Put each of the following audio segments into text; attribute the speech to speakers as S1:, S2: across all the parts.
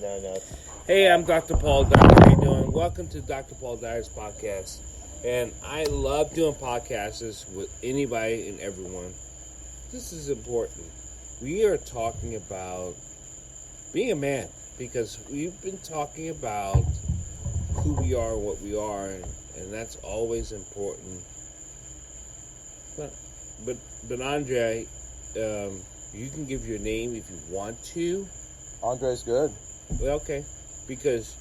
S1: no.
S2: Hey, I'm Dr. Paul Dyer. How you doing? Welcome to Dr. Paul Dyer's podcast. And I love doing podcasts with anybody and everyone. This is important. We are talking about being a man because we've been talking about who we are, what we are, and that's always important. But Andre, you can give your name if you want to.
S1: Andre's good.
S2: Well, okay, because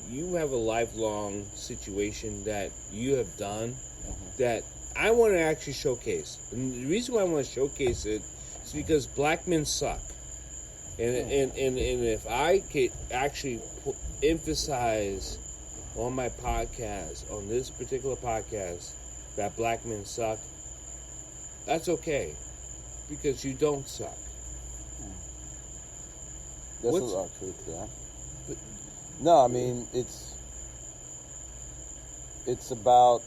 S2: you have a lifelong situation that you have done that I want to actually showcase. And the reason why I want to showcase it is because black men suck. And if I could actually emphasize on my podcast, on this particular podcast, that black men suck, that's okay, because you don't suck.
S1: There's a lot of truth to that. No, I mean, it's about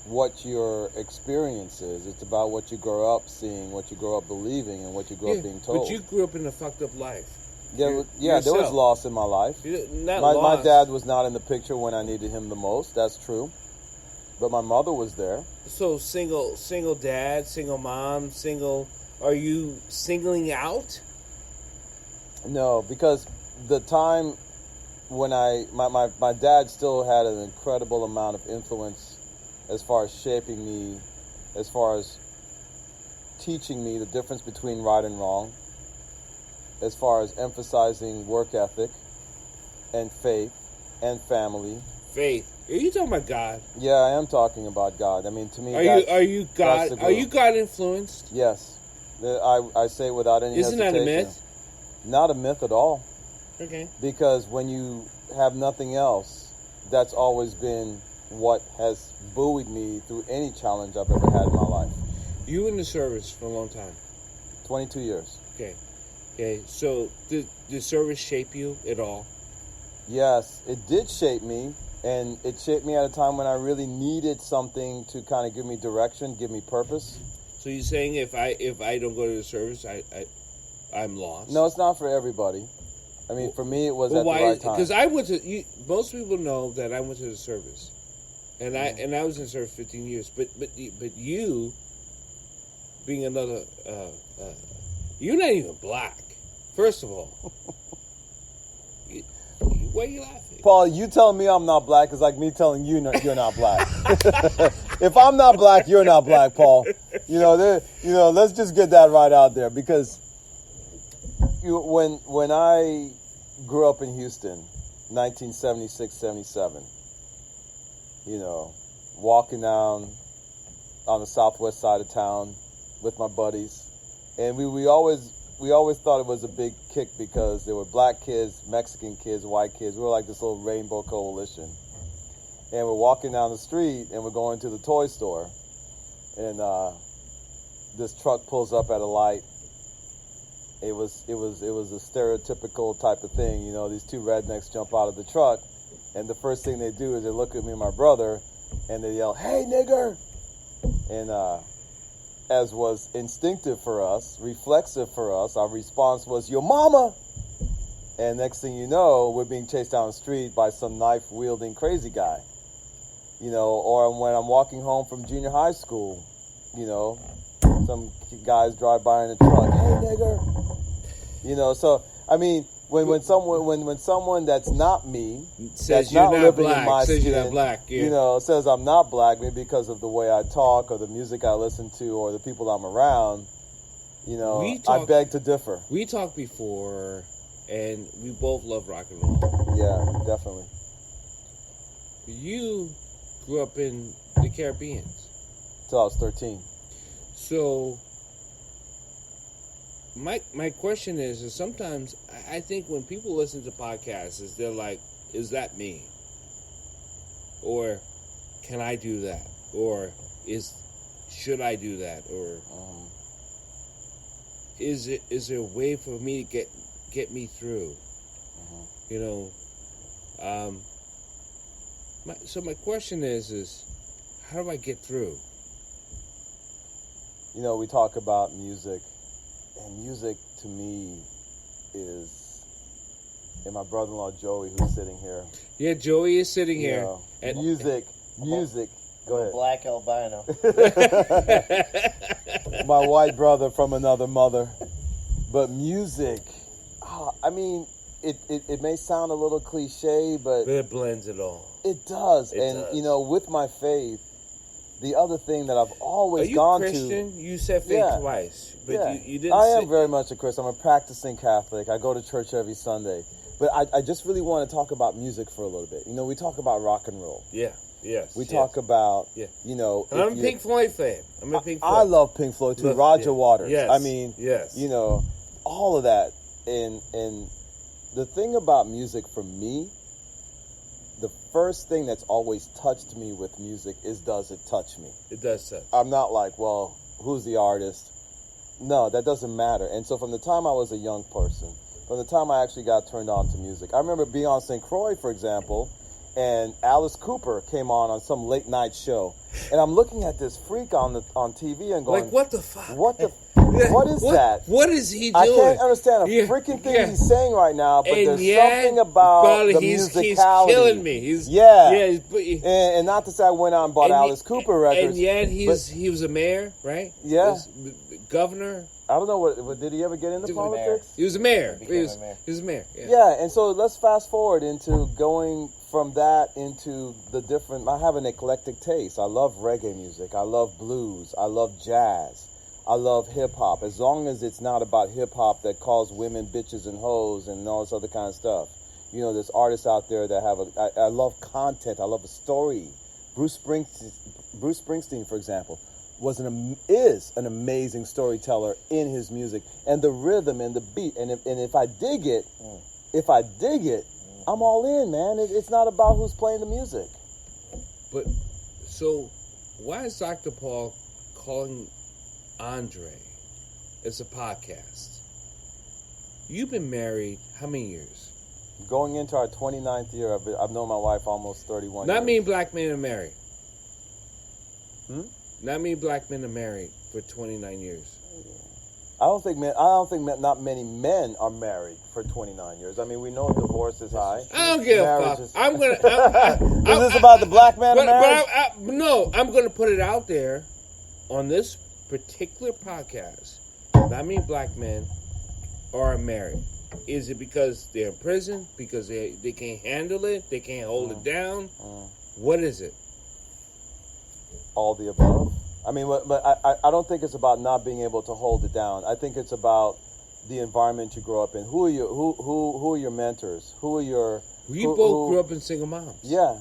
S1: what your experience is. It's about what you grow up seeing, what you grow up believing, and what you grow up being told.
S2: But you grew up in a fucked up life.
S1: Yeah, there was loss in my life. My dad was not in the picture when I needed him the most. That's true. But my mother was there.
S2: So single dad, single mom, single. Are you singling out?
S1: No, because the time when my dad still had an incredible amount of influence as far as shaping me, as far as teaching me the difference between right and wrong, as far as emphasizing work ethic and faith and family.
S2: Faith. Are you talking about God?
S1: Yeah, I am talking about God. I mean, to me,
S2: are you God influenced?
S1: Yes, I say it without any hesitation.
S2: Isn't that a myth?
S1: Not a myth at all.
S2: Okay.
S1: Because when you have nothing else, that's always been what has buoyed me through any challenge I've ever had in my life.
S2: You were in the service for a long time.
S1: 22 years.
S2: Okay. So did the service shape you at all?
S1: Yes, it did shape me. And it shaped me at a time when I really needed something to kind of give me direction, give me purpose.
S2: So you're saying if I don't go to the service, I'm lost?
S1: No, it's not for everybody. I mean, for me, it was at the right time.
S2: Because I went to. Most people know that I went to the service, and I was in service 15 years. But you, being another, you're not even black. First of all, why are you laughing?
S1: Paul, you telling me I'm not black is like me telling you you're not black. If I'm not black, you're not black, Paul. Let's just get that right out there, because when I grew up in Houston, 1976, 77, walking down on the southwest side of town with my buddies, and we always thought it was a big kick because there were black kids, Mexican kids, white kids. We were like this little rainbow coalition. And we're walking down the street and we're going to the toy store. And this truck pulls up at a light. It was a stereotypical type of thing. These two rednecks jump out of the truck, and the first thing they do is they look at me and my brother and they yell, "Hey, nigger!" And as was instinctive for us, reflexive for us, our response was, "Your mama!" And next thing you know, we're being chased down the street by some knife-wielding crazy guy. Or when I'm walking home from junior high school, some guys drive by in a truck, "Hey, nigger!" So, I mean, when someone that's not me,
S2: says
S1: that's
S2: you're
S1: not
S2: not
S1: living
S2: black,
S1: in my
S2: says
S1: skin,
S2: you're not black, yeah.
S1: Says I'm not black, maybe because of the way I talk or the music I listen to or the people I'm around, I beg to differ.
S2: We talked before, and we both love rock and roll.
S1: Yeah, definitely.
S2: You grew up in the Caribbean.
S1: Till I was 13.
S2: So my question is sometimes I think when people listen to podcasts, they're like, is that me? Or can I do that? Or should I do that? Or is there a way for me to get me through? My question is how do I get through?
S1: We talk about music, and music to me is and my brother-in-law Joey, who's sitting here.
S2: Yeah, Joey is sitting
S1: You
S2: here.
S1: know,
S2: And-
S1: music. Go ahead.
S3: Black albino.
S1: My white brother from another mother. But music, I mean, it may sound a little cliche, but
S2: It blends it all.
S1: it does.
S2: It
S1: And,
S2: does.
S1: you know, with my faith, the other thing that I've always
S2: Are you
S1: gone
S2: Christian?
S1: to...
S2: You said faith
S1: Yeah.
S2: twice, but
S1: Yeah.
S2: you didn't
S1: I
S2: say...
S1: am very much a Christian. I'm a practicing Catholic. I go to church every Sunday. But I just really want to talk about music for a little bit. You know, we talk about rock and roll.
S2: Yeah, yes.
S1: We
S2: yes.
S1: talk about,
S2: Yeah.
S1: you know...
S2: And I'm a Pink Floyd fan. I'm a Pink Floyd.
S1: I love Pink Floyd too.
S2: Love-
S1: Roger
S2: yeah.
S1: Waters.
S2: Yes.
S1: I mean,
S2: yes.
S1: you know, all of that. And the thing about music for me, the first thing that's always touched me with music is, does it touch me?
S2: It does touch.
S1: I'm not like, well, who's the artist? No, that doesn't matter. And so from the time I was a young person, from the time I actually got turned on to music, I remember being on St. Croix, for example, and Alice Cooper came on some late night show. And I'm looking at this freak on TV and going,
S2: Like, what the fuck?
S1: what is that?
S2: What is he doing?
S1: I can't understand a
S2: Yeah,
S1: freaking thing
S2: yeah.
S1: he's saying right now, but
S2: And
S1: there's
S2: yet,
S1: something about the
S2: he's
S1: musicality.
S2: killing me. He's,
S1: Yeah.
S2: yeah.
S1: And not to say I went out and bought Alice Cooper records.
S2: And yet
S1: but
S2: he was a mayor, right?
S1: Yeah.
S2: Governor.
S1: I don't know what did he ever get into
S3: He was a mayor.
S1: politics?
S2: He was a mayor.
S3: He
S2: He
S3: became
S2: was
S3: a mayor.
S2: he was a mayor. Yeah.
S1: Yeah, and so let's fast forward into going from that into the different. I have an eclectic taste. I love reggae music. I love blues. I love jazz. I love hip hop. As long as it's not about hip hop that calls women bitches and hoes and all this other kind of stuff. You know, there's artists out there that have I love content. I love a story. Bruce Springsteen, for example, is an amazing storyteller in his music, and the rhythm and the beat. And if I dig it, I'm all in, man. It's not about who's playing the music.
S2: But so why is Dr. Paul calling Andre? It's a podcast. You've been married how many years?
S1: Going into our 29th year, I've known my wife almost 31
S2: Not
S1: years.
S2: many black men are married.
S1: Hmm?
S2: Not many black men are married for 29 years.
S1: I don't think not many men are married for 29 years. I mean, we know divorce is high.
S2: I don't give a fuck.
S1: Marriage is-
S2: I'm gonna.
S1: Is this about the black man
S2: But
S1: marriage?
S2: no, I'm gonna put it out there on this particular podcast. Not many black men are married. Is it because they're in prison? Because they can't handle it? They can't hold it down? What is it?
S1: All the above. I mean, but I don't think it's about not being able to hold it down. I think it's about the environment you grow up in. Who are your mentors? Who are your?
S2: We
S1: who-
S2: both
S1: who-
S2: grew up in single moms.
S1: Yeah,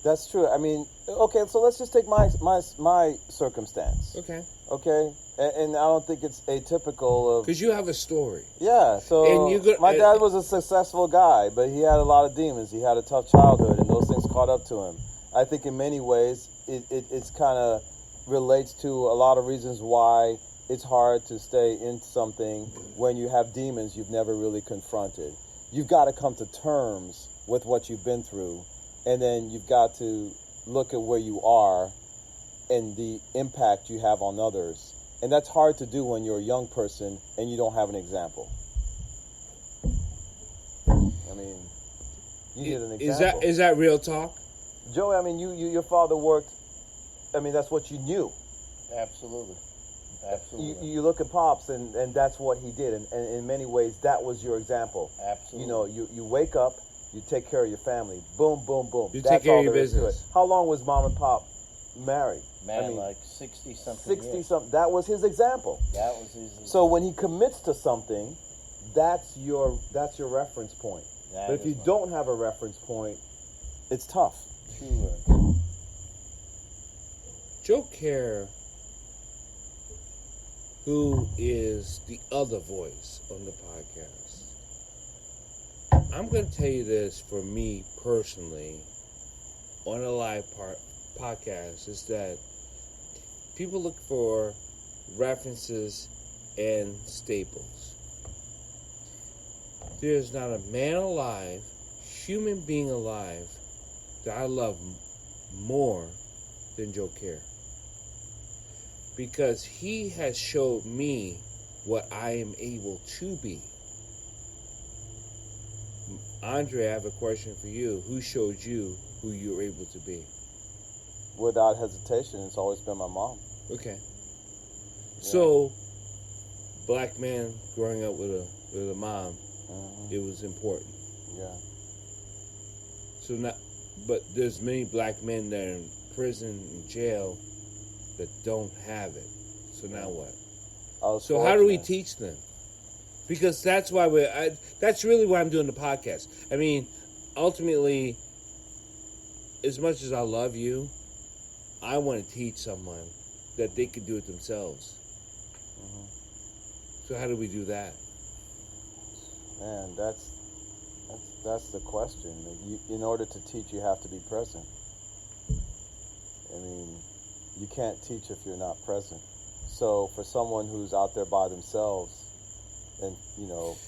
S1: that's true. I mean, okay, so let's just take my circumstance.
S2: Okay.
S1: Okay, and I don't think it's atypical of.
S2: Because you have a story.
S1: Yeah, so
S2: And you go-
S1: my dad was a successful guy, but he had a lot of demons. He had a tough childhood, and those things caught up to him. I think in many ways it's kind of relates to a lot of reasons why it's hard to stay in something when you have demons you've never really confronted. You've got to come to terms with what you've been through, and then you've got to look at where you are and the impact you have on others. And that's hard to do when you're a young person and you don't have an example. I mean, you need an example.
S2: Is that real talk?
S1: Joey, I mean, your father worked. I mean, that's what you knew.
S3: Absolutely. Absolutely.
S1: You look at Pops, and that's what he did. And in many ways, that was your example.
S3: Absolutely.
S1: You know, you wake up, you take care of your family. Boom, boom, boom.
S2: You
S1: That's
S2: take care
S1: all
S2: of your
S1: there is to
S2: business.
S1: it. How long was Mom and Pop married?
S3: Man,
S1: I mean,
S3: like 60-something
S1: 60-something. That was his example.
S3: That was his...
S1: So when he commits to something, that's your reference point.
S3: That
S1: But if
S3: is
S1: you
S3: my-
S1: don't have a reference point, it's tough.
S3: True.
S2: Joe Kerr, who is the other voice on the podcast. I'm going to tell you this for me personally on a live podcast is that people look for references and staples. There's not a man alive, human being alive, that I love more than Joe Kerr. Because he has showed me what I am able to be. Andre, I have a question for you. Who showed you who you were able to be?
S1: Without hesitation, it's always been my mom.
S2: Okay. So, black man growing up with a mom, it was important.
S1: Yeah.
S2: So not, but there's many black men that are in prison and jail that don't have it. So now what? So how do we teach them? Because that's why that's really why I'm doing the podcast. I mean, ultimately, as much as I love you, I want to teach someone that they could do it themselves. So how do we do that?
S1: Man, that's the question. In order to teach, you have to be present. I mean, you can't teach if you're not present. So for someone who's out there by themselves and,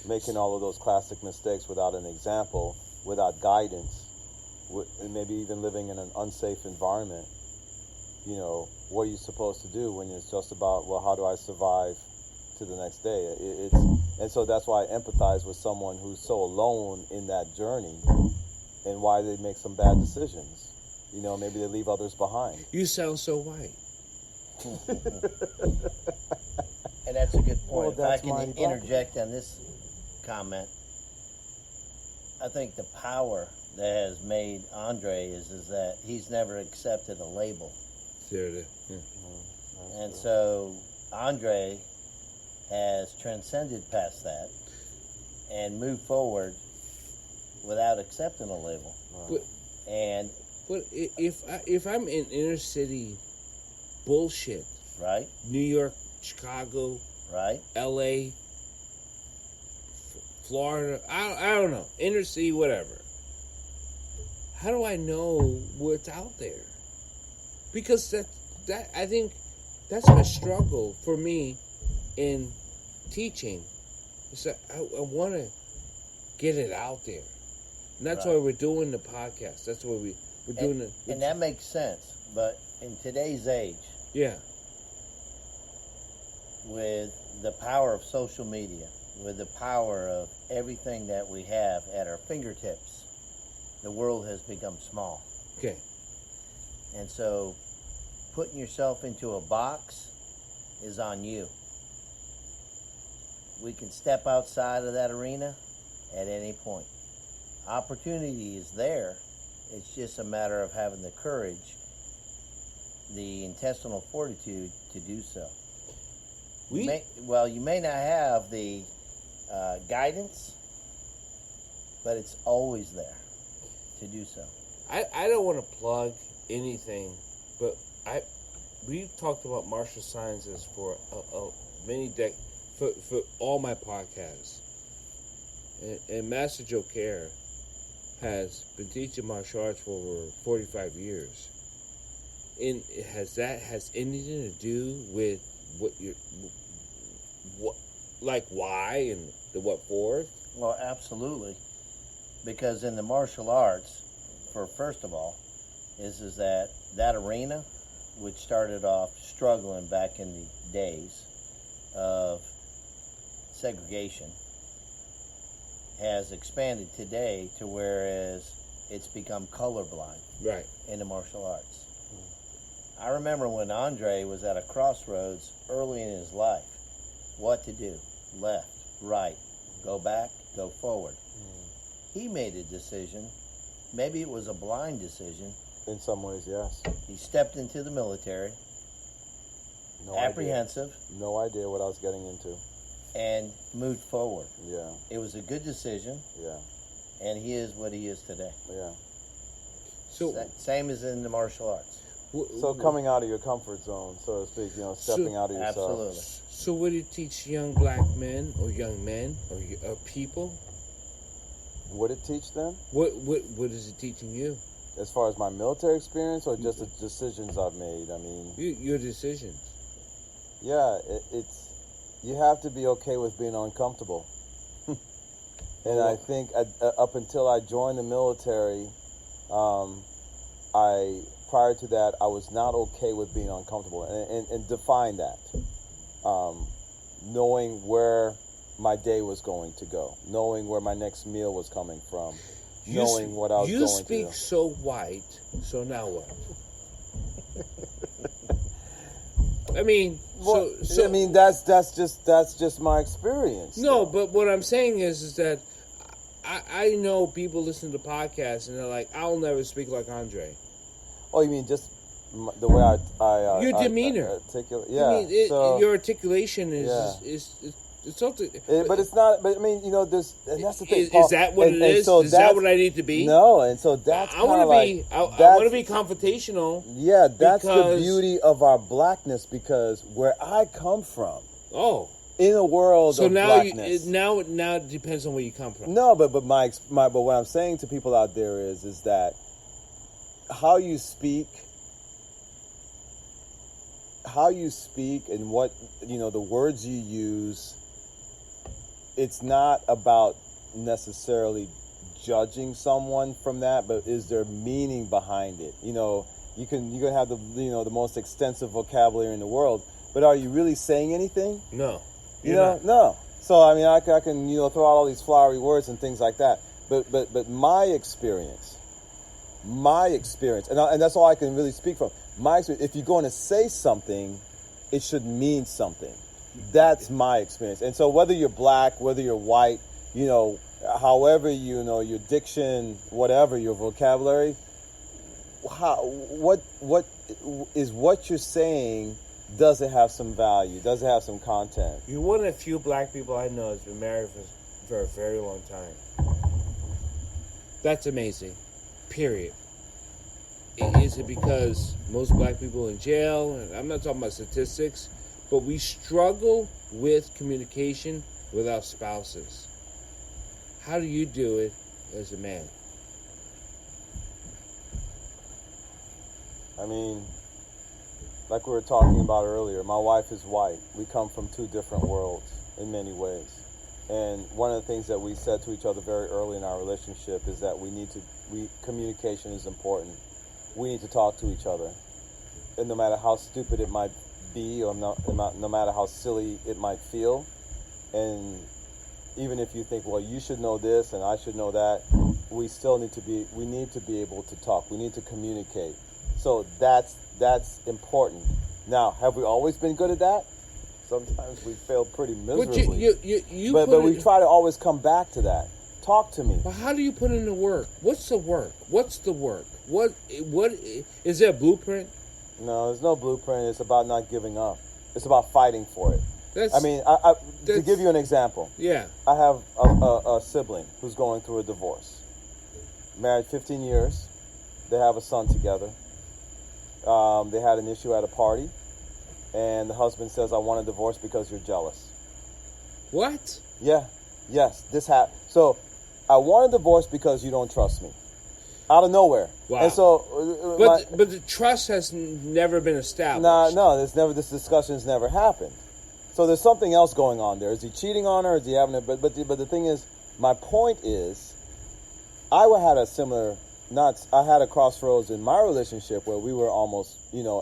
S1: making all of those classic mistakes without an example, without guidance, and maybe even living in an unsafe environment, what are you supposed to do when it's just about, well, how do I survive to the next day? And so that's why I empathize with someone who's so alone in that journey and why they make some bad decisions. Maybe they leave others behind.
S2: You sound so white.
S3: And that's a good
S1: Well,
S3: point. If I
S1: that's
S3: can
S1: my
S3: interject on this comment, I think the power that has made Andre is that he's never accepted a label.
S2: There it is. Yeah.
S3: And so Andre has transcended past that and moved forward without accepting a label.
S2: But if I'm in inner city bullshit,
S3: Right?
S2: New York, Chicago,
S3: Right?
S2: L.A., Florida, I don't know, inner city, whatever. How do I know what's out there? Because that I think that's my struggle for me in teaching. Is that I want to get it out there, and that's why we're doing the podcast. That's why we're doing it.
S3: And that makes sense. But in today's age,
S2: Yeah.
S3: with the power of social media, with the power of everything that we have at our fingertips, the world has become small.
S2: Okay.
S3: And so putting yourself into a box is on you. We can step outside of that arena at any point. Opportunity is there. It's just a matter of having the courage, the intestinal fortitude to do so. You may not have the guidance, but it's always there to do so.
S2: I don't want to plug anything, but we've talked about martial sciences for many decades, for all my podcasts. And Master Joe Care has been teaching martial arts for over 45 years. And has anything to do with why and the what for?
S3: Well, absolutely. Because in the martial arts, first of all, is that arena, which started off struggling back in the days of segregation, has expanded today to whereas it's become colorblind
S2: Right.
S3: in the martial arts. I remember when Andre was at a crossroads early in his life, what to do, left, right, go back, go forward. He made a decision, maybe it was a blind decision.
S1: In some ways, yes.
S3: He stepped into the military, apprehensive,
S1: No idea what I was getting into.
S3: and moved forward.
S1: Yeah,
S3: It was a good decision,
S1: yeah,
S3: and he is what he is today.
S1: yeah.
S2: So
S3: Same as in the martial arts.
S1: So coming out of your comfort zone, so to speak, stepping out of yourself.
S3: Absolutely.
S2: So what do you teach young black men or young men or people?
S1: Would it teach them?
S2: What is it teaching you?
S1: As far as my military experience or just the decisions I've made? I mean,
S2: Your decisions.
S1: yeah, it's you have to be okay with being uncomfortable. And I think up until I joined the military, prior to that, I was not okay with being uncomfortable, and define that. Knowing where my day was going to go, knowing where my next meal was coming from, knowing what I was going to do.
S2: You speak so white, so now what? I mean,
S1: Well,
S2: so
S1: I mean that's just my experience.
S2: no, but what I'm saying is that I know people listen to podcasts and they're like, I'll never speak like Andre.
S1: Oh, you mean just the way I
S2: Your demeanor.
S1: articulate?
S2: I
S1: Yeah.
S2: mean,
S1: so,
S2: your articulation is it's something.
S1: but it's not. But I mean, there's, and that's the thing.
S2: Is that what it is?
S1: So
S2: is that what I need to be?
S1: No, and so that's
S2: I want to
S1: like,
S2: be. I want to be confrontational.
S1: Yeah, that's the
S2: because-
S1: beauty of our blackness, because where I come from,
S2: Oh,
S1: in a world
S2: so
S1: of
S2: now
S1: blackness.
S2: now it depends on where you come from.
S1: No, but what I'm saying to people out there is that how you speak and what the words you use, it's not about necessarily judging someone from that, but is there meaning behind it? You can have the most extensive vocabulary in the world, but are you really saying anything?
S2: No,
S1: No. So I mean, I can throw out all these flowery words and things like that, but my experience, and that's all I can really speak from. My experience. If you're going to say something, it should mean something. That's my experience. And so whether you're black, whether you're white, however your diction, whatever your vocabulary, what is what you're saying? Does it have some value? Does it have some content?
S2: You're one of the few black people I know that's been married for a very long time. That's amazing. Period. Is it because most black people in jail? And I'm not talking about statistics, but we struggle with communication with our spouses. How do you do it as a man?
S1: I mean, like we were talking about earlier, my wife is white. We come from two different worlds in many ways. And one of the things that we said to each other very early in our relationship is that communication is important. We need to talk to each other. And no matter how stupid it might be, or no matter how silly it might feel, and even if you think, well, you should know this and I should know that, we need to be able to talk. We need to communicate. So that's important. Now, have we always been good at that? Sometimes we fail pretty miserably. But we try to always come back to that. Talk to me.
S2: But how do you put in the work? What's the work? What's the work? What is there a blueprint?
S1: No, there's no blueprint. It's about not giving up. It's about fighting for it. To give you an example.
S2: Yeah.
S1: I have a sibling who's going through a divorce. Married 15 years. They have a son together. They had an issue at a party, and the husband says, "I want a divorce because you're jealous."
S2: What?
S1: Yeah. Yes. This happened. So, I want a divorce because you don't trust me. Out of nowhere.
S2: Wow.
S1: And so,
S2: but the trust has never been established.
S1: No. This discussion's never happened. So there's something else going on there. Is he cheating on her? Is he having it? But the thing is, my point is, I had a crossroads in my relationship where we were almost,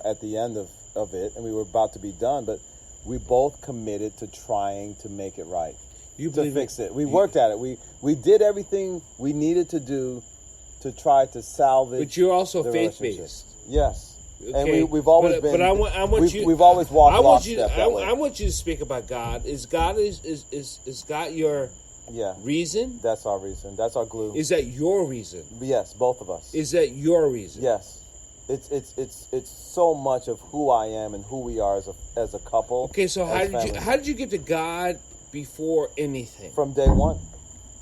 S1: at the end of it, and we were about to be done, but we both committed to trying to make it right, to fix it. We worked at it. We did everything we needed to do to try to salvage.
S2: But you're also
S1: the
S2: faith-based.
S1: Yes.
S2: Okay.
S1: And we've always been.
S2: But I want you.
S1: We've always walked lockstep that way.
S2: I want you to speak about God. Is God your reason?
S1: That's our reason. That's our glue.
S2: Is that your reason?
S1: Yes, both of us.
S2: Is that your reason?
S1: Yes. It's so much of who I am and who we are as a couple.
S2: Okay, so how did you get to God before anything?
S1: From day one.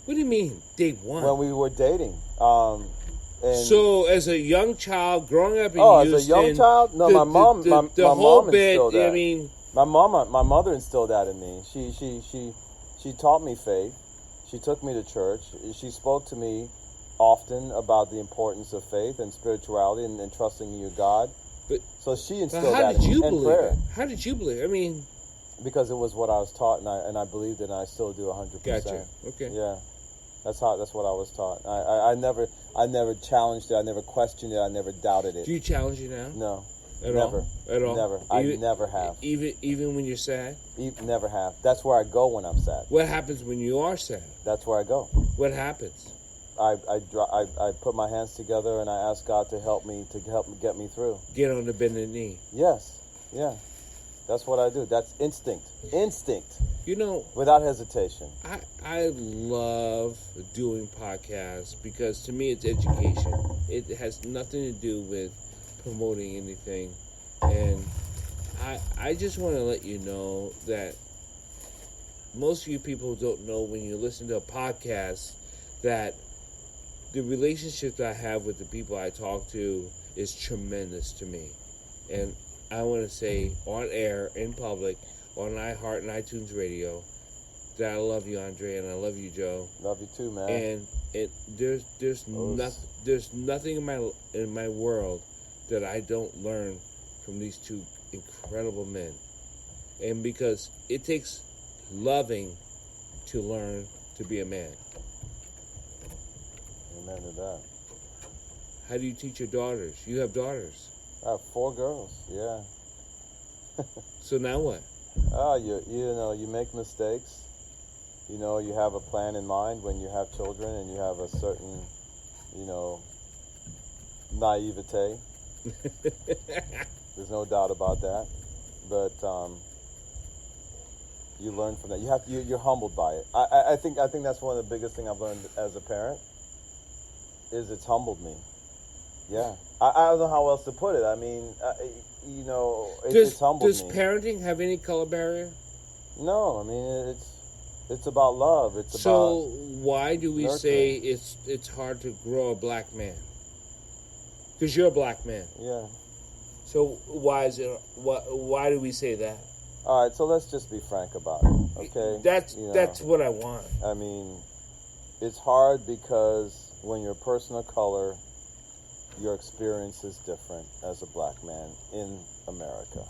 S2: What do you mean, day one?
S1: When we were dating.
S2: So, as a young child growing up in Houston,
S1: as a young child, no, my mom instilled that.
S2: I mean,
S1: my mother instilled that in me. She taught me faith. She took me to church. She spoke to me often about the importance of faith and spirituality and trusting in your God. So she instilled that in me. Prayer.
S2: How did you believe? I mean,
S1: because it was what I was taught, and I believed it, and I still do 100%.
S2: Gotcha. Okay.
S1: Yeah. That's what I was taught. I never challenged it. I never questioned it. I never doubted it.
S2: Do you challenge it now?
S1: No. Never.
S2: At all?
S1: Never. I never have.
S2: Even when you're sad?
S1: Never have. That's where I go when I'm sad.
S2: What happens when you are sad?
S1: That's where I go.
S2: What happens?
S1: I put my hands together and I ask God to help me get me through.
S2: Get on the bended knee.
S1: Yes. Yeah. That's what I do. That's instinct.
S2: You know,
S1: Without hesitation.
S2: I love doing podcasts because to me it's education. It has nothing to do with promoting anything. And I just want to let you know that most of you people don't know when you listen to a podcast that the relationship that I have with the people I talk to is tremendous to me. And I want to say on air, in public, on iHeart and iTunes Radio, that I love you, Andre, and I love you, Joe.
S1: Love you too, man.
S2: And there's nothing in my world that I don't learn from these two incredible men. And because it takes loving to learn to be a man.
S1: Amen to that.
S2: How do you teach your daughters? You have daughters.
S1: I have 4 girls. Yeah.
S2: So now what?
S1: You make mistakes. You have a plan in mind when you have children, and you have a certain, naivete. There's no doubt about that. But you learn from that. You're humbled by it. I think that's one of the biggest things I've learned as a parent. Is it's humbled me. Yeah. I don't know how else to put it. I mean, it's humbled me.
S2: Does parenting have any color barrier?
S1: No, I mean it's about love.
S2: So why do we
S1: nurturing.
S2: say it's hard to grow a black man? Because you're a black man.
S1: Yeah.
S2: So why do we say that?
S1: All right, so let's just be frank about it, okay?
S2: That's what I want.
S1: I mean, it's hard because when you're a person of color, your experience is different as a black man in America.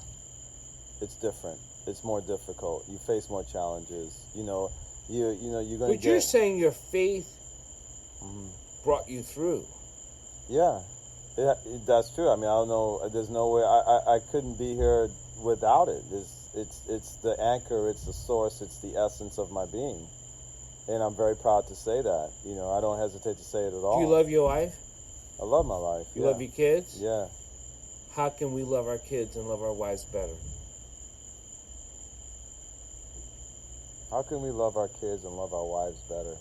S1: It's different. It's more difficult. You face more challenges. You're going to
S2: But you're saying your faith brought you through.
S1: Yeah, that's true. I mean, I don't know. There's no way. I couldn't be here without it. It's the anchor. It's the source. It's the essence of my being, and I'm very proud to say that. I don't hesitate to say it at all.
S2: Do you love your wife?
S1: I love my wife.
S2: You love your kids?
S1: Yeah.
S2: How can we love our kids and love our wives better?
S1: How can we love our kids and love our wives better?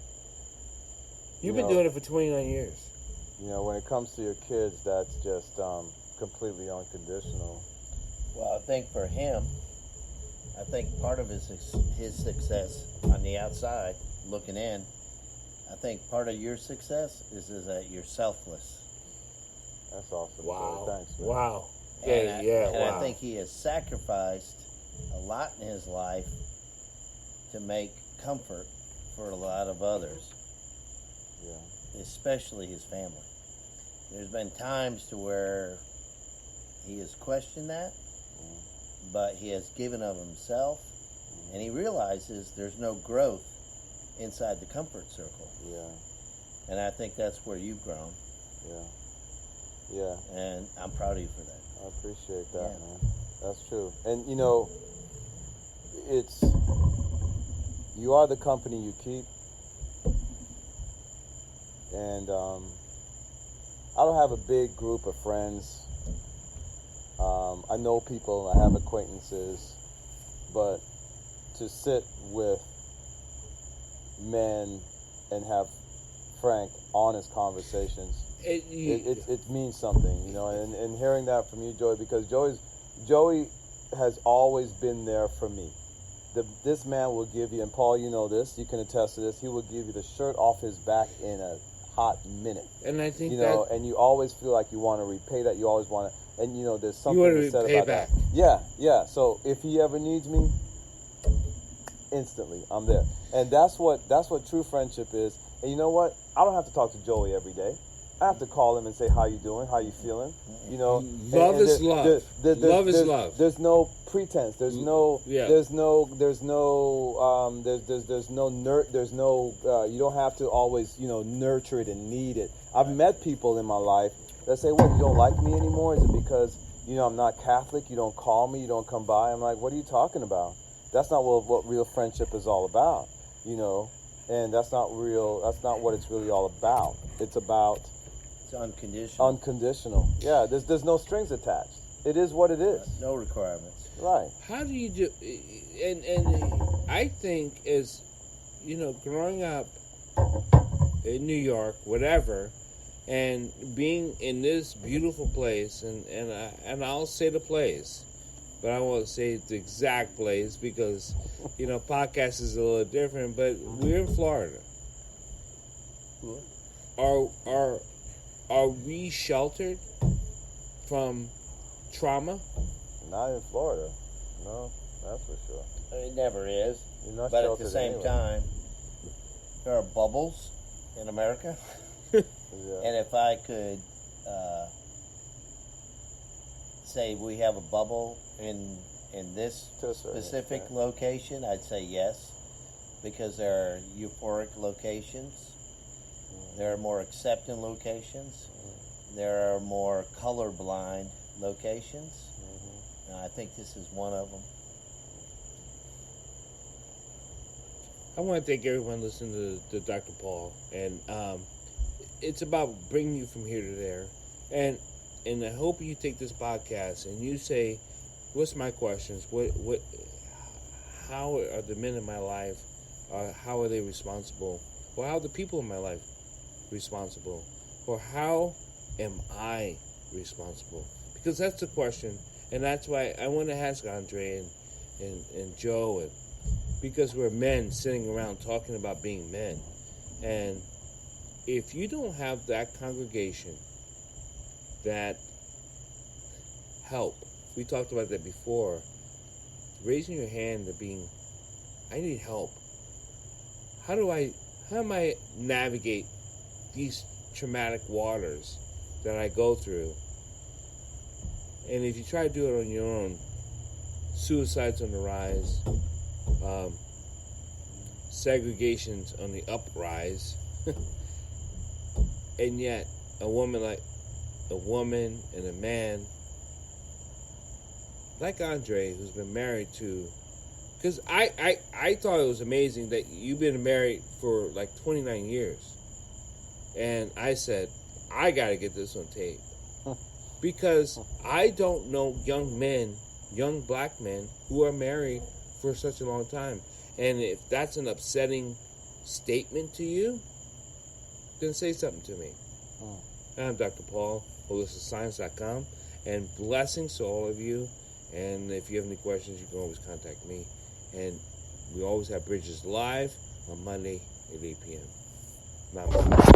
S2: You've been doing it for 29 years.
S1: When it comes to your kids, that's just completely unconditional.
S3: Well, I think for him, part of his success on the outside, looking in, I think part of your success is that you're selfless.
S1: That's awesome.
S2: Wow.
S1: Thanks, man.
S2: Wow.
S3: And
S2: wow.
S3: I think he has sacrificed a lot in his life to make comfort for a lot of others.
S1: Yeah.
S3: Especially his family. There's been times to where he has questioned that, but he has given of himself, and he realizes there's no growth inside the comfort circle.
S1: Yeah.
S3: And I think that's where you've grown.
S1: Yeah. Yeah.
S3: And I'm proud of you for that.
S1: I appreciate that,
S3: Yeah.
S1: man. That's true. And you are the company you keep. And I don't have a big group of friends. I know people, I have acquaintances, but to sit with men and have frank, honest conversations, it means something, and hearing that from you, Joey, because Joey has always been there for me. This man will give you, and Paul, you know this, you can attest to this, he will give you the shirt off his back in a hot minute.
S2: And I think
S1: and you always feel like you want to repay that, you always want to, and there's something
S2: to
S1: said
S2: repay
S1: about
S2: back.
S1: that. Yeah. So if he ever needs me, instantly I'm there. And that's what true friendship is. And you know what? I don't have to talk to Joey every day. I have to call him and say, how you doing? How you feeling?
S2: Love is love. Love is love.
S1: There's no pretense. There's no you don't have to always, nurture it and need it. I've met people in my life that say, what, you don't like me anymore? Is it because I'm not Catholic. You don't call me. You don't come by. I'm like, what are you talking about? That's not what real friendship is all about, and that's not what it's really all about. It's about
S3: It's unconditional.
S1: unconditional. Yeah, there's no strings attached. It is what it is.
S3: No requirements.
S1: Right.
S2: How do you do? And I think as growing up in New York, whatever, and being in this beautiful place, and I'll say the place, but I won't say the exact place because podcast is a little different. But we're in Florida. Are we sheltered from trauma?
S1: Not in Florida. No, that's for sure.
S3: It never is.
S1: You're not
S3: But at
S1: sheltered
S3: the same
S1: anyway.
S3: time, there are bubbles in America.
S1: Yeah.
S3: And if I could say we have a bubble in this
S1: To a certain
S3: specific
S1: extent.
S3: location, I'd say yes, because there are euphoric locations, there are more accepting locations, there are more colorblind locations, and I think this is one of them.
S2: I want to thank everyone listening to Dr. Paul, and it's about bringing you from here to there, and I hope you take this podcast and you say, "What's my questions? How are the men in my life? How are they responsible? Or how are the people in my life responsible? Or how am I responsible?" Because that's the question, and that's why I want to ask Andre and Joe and. Because we're men sitting around talking about being men. And if you don't have that congregation that help, we talked about that before, raising your hand to being, I need help. How am I navigate these traumatic waters that I go through? And if you try to do it on your own, suicide's on the rise. Segregation's on the uprise, and yet a woman and a man like Andre, who's been married to, because I thought it was amazing that you've been married for like 29 years, and I said I gotta get this on tape because I don't know young black men who are married for such a long time. And if that's an upsetting statement to you, then say something to me. I'm Dr. Paul, holisticScience.com, and blessings to all of you. And if you have any questions, you can always contact me. And we always have Bridges live on Monday at 8 p.m. Namaste.